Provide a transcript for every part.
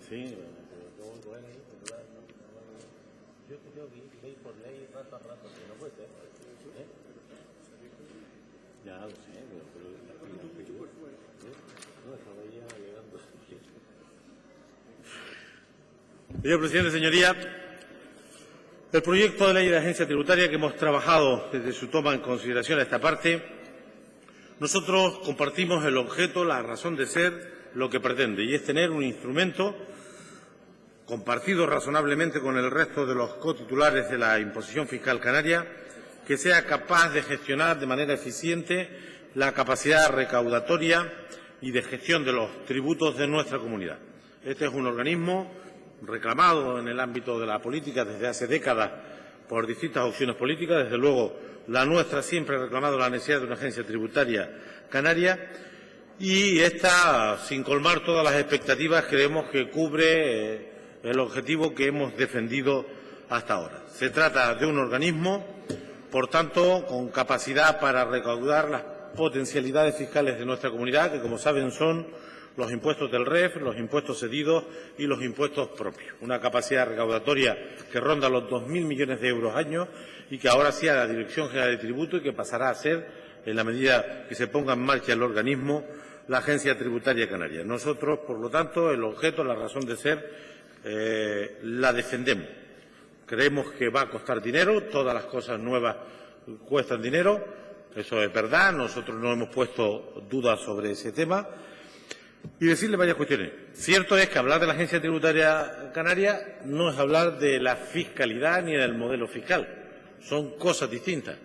Sí, pero bueno, yo creo que ley por ley, rato a rato, que no puede ser. Ya lo sé, pero no, estaba ya llegando. Señor presidente, señorías, el proyecto de ley de agencia tributaria que hemos trabajado desde su toma en consideración a esta parte, nosotros compartimos el objeto, la razón de ser, lo que pretende, y es tener un instrumento compartido razonablemente con el resto de los cotitulares de la imposición fiscal canaria, que sea capaz de gestionar de manera eficiente la capacidad recaudatoria y de gestión de los tributos de nuestra comunidad. Este es un organismo reclamado en el ámbito de la política desde hace décadas por distintas opciones políticas. Desde luego, la nuestra siempre ha reclamado la necesidad de una agencia tributaria canaria y esta, sin colmar todas las expectativas, creemos que cubre el objetivo que hemos defendido hasta ahora. Se trata de un organismo, por tanto, con capacidad para recaudar las potencialidades fiscales de nuestra comunidad, que, como saben, son los impuestos del REF, los impuestos cedidos y los impuestos propios. Una capacidad recaudatoria que ronda los 2.000 millones de euros año y que ahora sí a la Dirección General de Tributo y que pasará a ser, en la medida que se ponga en marcha el organismo, la Agencia Tributaria Canaria. Nosotros, por lo tanto, el objeto, la razón de ser, la defendemos. Creemos que va a costar dinero, todas las cosas nuevas cuestan dinero, eso es verdad, nosotros no hemos puesto dudas sobre ese tema. Y decirle varias cuestiones. Cierto es que hablar de la Agencia Tributaria Canaria no es hablar de la fiscalidad ni del modelo fiscal. Son cosas distintas.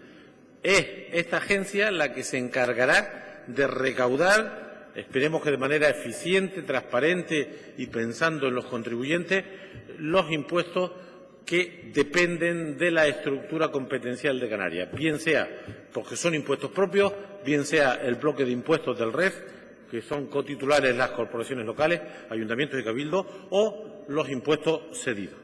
Es esta agencia la que se encargará de recaudar, esperemos que de manera eficiente, transparente y pensando en los contribuyentes, los impuestos que dependen de la estructura competencial de Canarias, bien sea porque son impuestos propios, bien sea el bloque de impuestos del REF, que son cotitulares las corporaciones locales, ayuntamientos y cabildos, o los impuestos cedidos.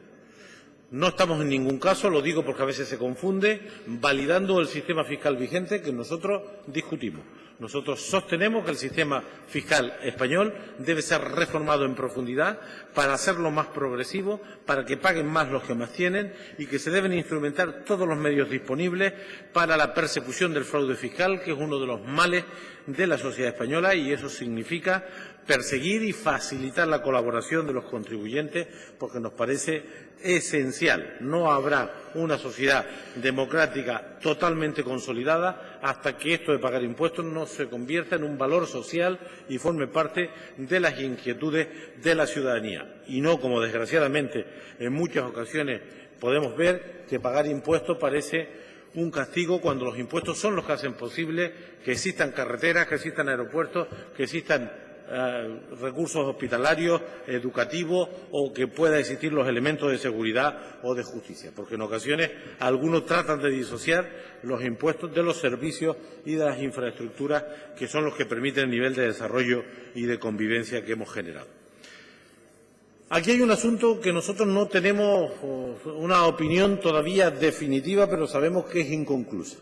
No estamos en ningún caso, lo digo porque a veces se confunde, validando el sistema fiscal vigente que nosotros discutimos. Nosotros sostenemos que el sistema fiscal español debe ser reformado en profundidad para hacerlo más progresivo, para que paguen más los que más tienen y que se deben instrumentar todos los medios disponibles para la persecución del fraude fiscal, que es uno de los males de la sociedad española, y eso significa perseguir y facilitar la colaboración de los contribuyentes, porque nos parece esencial. No habrá una sociedad democrática totalmente consolidada hasta que esto de pagar impuestos no se convierta en un valor social y forme parte de las inquietudes de la ciudadanía. Y no, como desgraciadamente en muchas ocasiones podemos ver, que pagar impuestos parece un castigo cuando los impuestos son los que hacen posible que existan carreteras, que existan aeropuertos, que existan recursos hospitalarios, educativos o que puedan existir los elementos de seguridad o de justicia, porque en ocasiones algunos tratan de disociar los impuestos de los servicios y de las infraestructuras que son los que permiten el nivel de desarrollo y de convivencia que hemos generado. Aquí hay un asunto que nosotros no tenemos una opinión todavía definitiva, pero sabemos que es inconclusa,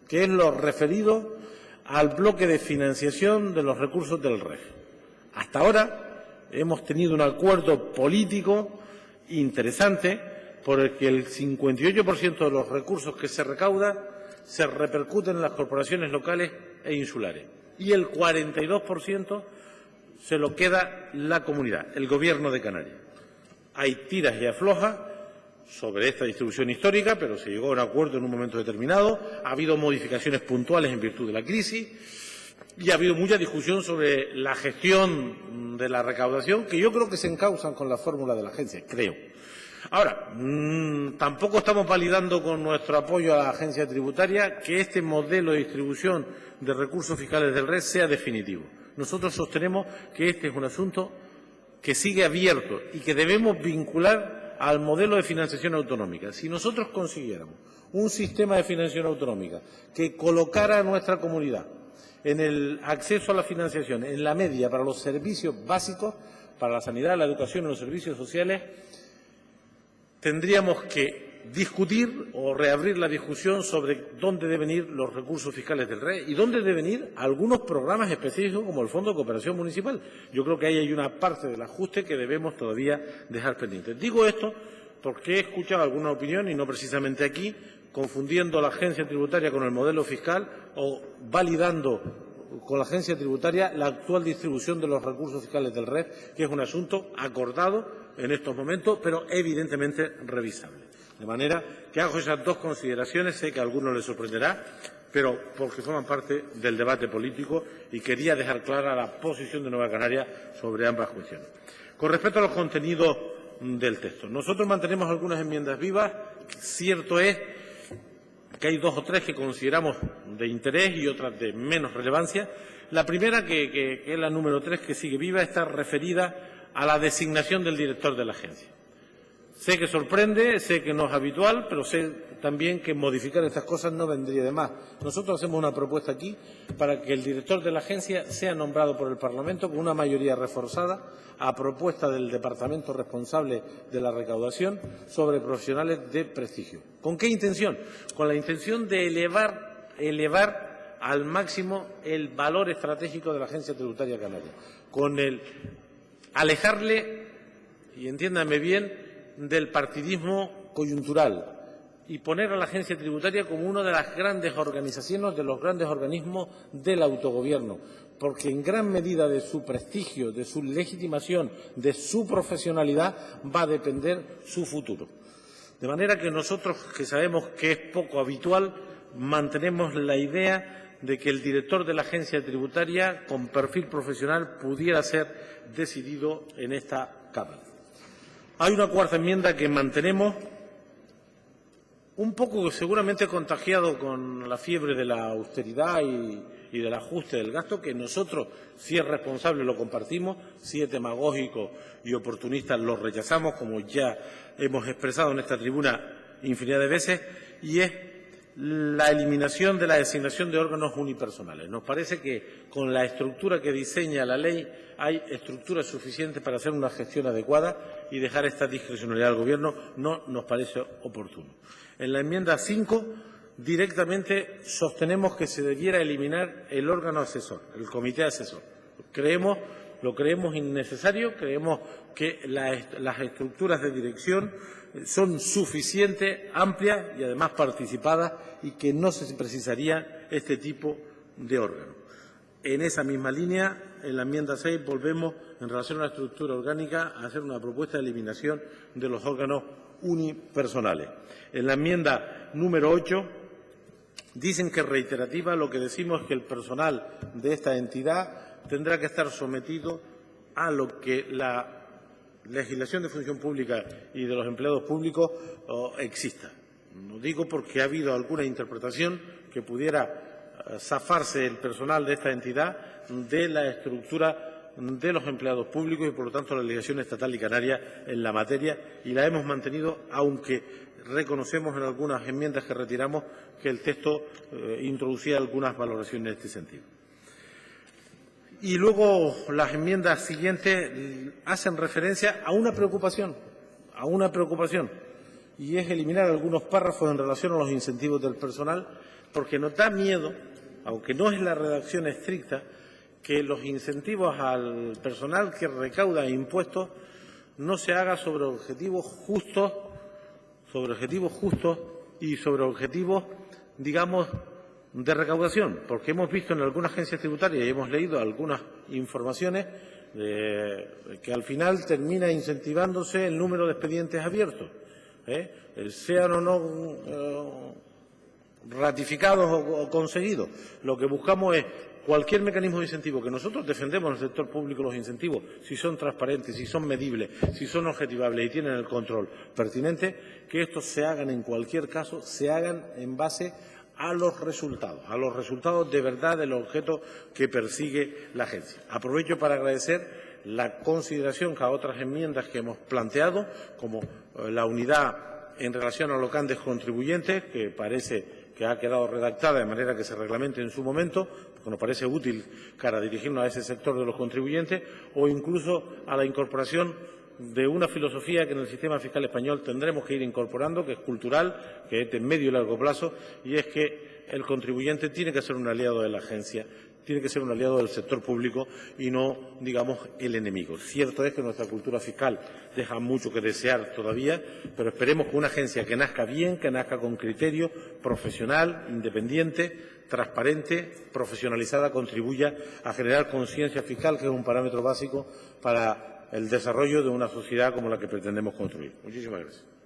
que es lo referido al bloque de financiación de los recursos del REF. Hasta ahora hemos tenido un acuerdo político interesante por el que el 58% de los recursos que se recaudan se repercuten en las corporaciones locales e insulares y el 42% se lo queda la comunidad, el Gobierno de Canarias. Hay tiras y aflojas sobre esta distribución histórica, pero se llegó a un acuerdo en un momento determinado. Ha habido modificaciones puntuales en virtud de la crisis y ha habido mucha discusión sobre la gestión de la recaudación, que yo creo que se encausan con la fórmula de la agencia, creo. Ahora, tampoco estamos validando con nuestro apoyo a la agencia tributaria que este modelo de distribución de recursos fiscales del REF sea definitivo. Nosotros sostenemos que este es un asunto que sigue abierto y que debemos vincular al modelo de financiación autonómica. Si nosotros consiguiéramos un sistema de financiación autonómica que colocara a nuestra comunidad en el acceso a la financiación en la media para los servicios básicos, para la sanidad, la educación y los servicios sociales, tendríamos que discutir o reabrir la discusión sobre dónde deben ir los recursos fiscales del REF y dónde deben ir algunos programas específicos como el Fondo de Cooperación Municipal. Yo creo que ahí hay una parte del ajuste que debemos todavía dejar pendiente. Digo esto porque he escuchado alguna opinión, y no precisamente aquí, confundiendo la agencia tributaria con el modelo fiscal o validando con la agencia tributaria la actual distribución de los recursos fiscales del REF, que es un asunto acordado en estos momentos, pero evidentemente revisable. De manera que hago esas dos consideraciones, sé que a algunos les sorprenderá, pero porque forman parte del debate político y quería dejar clara la posición de Nueva Canaria sobre ambas cuestiones. Con respecto a los contenidos del texto, nosotros mantenemos algunas enmiendas vivas. Cierto es que hay dos o tres que consideramos de interés y otras de menos relevancia. La primera, que es la número 3, que sigue viva, está referida a la designación del director de la agencia. Sé que sorprende, sé que no es habitual, pero sé también que modificar estas cosas no vendría de más. Nosotros hacemos una propuesta aquí para que el director de la agencia sea nombrado por el Parlamento con una mayoría reforzada a propuesta del departamento responsable de la recaudación sobre profesionales de prestigio. ¿Con qué intención? Con la intención de elevar al máximo el valor estratégico de la Agencia Tributaria Canaria, con el alejarle, y entiéndanme bien, del partidismo coyuntural y poner a la agencia tributaria como una de las grandes organizaciones, de los grandes organismos del autogobierno, porque en gran medida de su prestigio, de su legitimación, de su profesionalidad va a depender su futuro. De manera que nosotros, que sabemos que es poco habitual, mantenemos la idea de que el director de la agencia tributaria con perfil profesional pudiera ser decidido en esta Cámara. Hay una cuarta enmienda que mantenemos, un poco seguramente contagiado con la fiebre de la austeridad y del ajuste del gasto, que nosotros, si es responsable, lo compartimos, si es demagógico y oportunista, lo rechazamos, como ya hemos expresado en esta tribuna infinidad de veces, y es la eliminación de la designación de órganos unipersonales. Nos parece que con la estructura que diseña la ley hay estructura suficiente para hacer una gestión adecuada y dejar esta discrecionalidad al Gobierno no nos parece oportuno. En la enmienda 5 directamente sostenemos que se debiera eliminar el órgano asesor, el comité asesor. Lo creemos innecesario, creemos que las estructuras de dirección son suficientemente amplias y además participadas y que no se precisaría este tipo de órgano. En esa misma línea, en la enmienda 6 volvemos, en relación a la estructura orgánica, a hacer una propuesta de eliminación de los órganos unipersonales. En la enmienda número 8 dicen que es reiterativa, lo que decimos es que el personal de esta entidad tendrá que estar sometido a lo que la legislación de función pública y de los empleados públicos exista. Lo digo porque ha habido alguna interpretación que pudiera zafarse el personal de esta entidad de la estructura de los empleados públicos y, por lo tanto, la legislación estatal y canaria en la materia, y la hemos mantenido, aunque reconocemos en algunas enmiendas que retiramos que el texto introducía algunas valoraciones en este sentido. Y luego las enmiendas siguientes hacen referencia a una preocupación, y es eliminar algunos párrafos en relación a los incentivos del personal, porque nos da miedo, aunque no es la redacción estricta, que los incentivos al personal que recauda impuestos no se haga sobre objetivos justos y sobre objetivos, digamos, de recaudación, porque hemos visto en algunas agencias tributarias y hemos leído algunas informaciones que al final termina incentivándose el número de expedientes abiertos, sean o no ratificados o conseguidos. Lo que buscamos es cualquier mecanismo de incentivo, que nosotros defendemos en el sector público los incentivos, si son transparentes, si son medibles, si son objetivables y tienen el control pertinente, que estos se hagan en cualquier caso, se hagan en base a los resultados de verdad del objeto que persigue la agencia. Aprovecho para agradecer la consideración que a otras enmiendas que hemos planteado, como la unidad en relación a los grandes contribuyentes, que parece que ha quedado redactada de manera que se reglamente en su momento, porque nos parece útil para dirigirnos a ese sector de los contribuyentes, o incluso a la incorporación de una filosofía que en el sistema fiscal español tendremos que ir incorporando, que es cultural, que es de medio y largo plazo, y es que el contribuyente tiene que ser un aliado de la agencia, tiene que ser un aliado del sector público y no, digamos, el enemigo. Cierto es que nuestra cultura fiscal deja mucho que desear todavía, pero esperemos que una agencia que nazca bien, que nazca con criterio, profesional, independiente, transparente, profesionalizada, contribuya a generar conciencia fiscal, que es un parámetro básico para el desarrollo de una sociedad como la que pretendemos construir. Muchísimas gracias.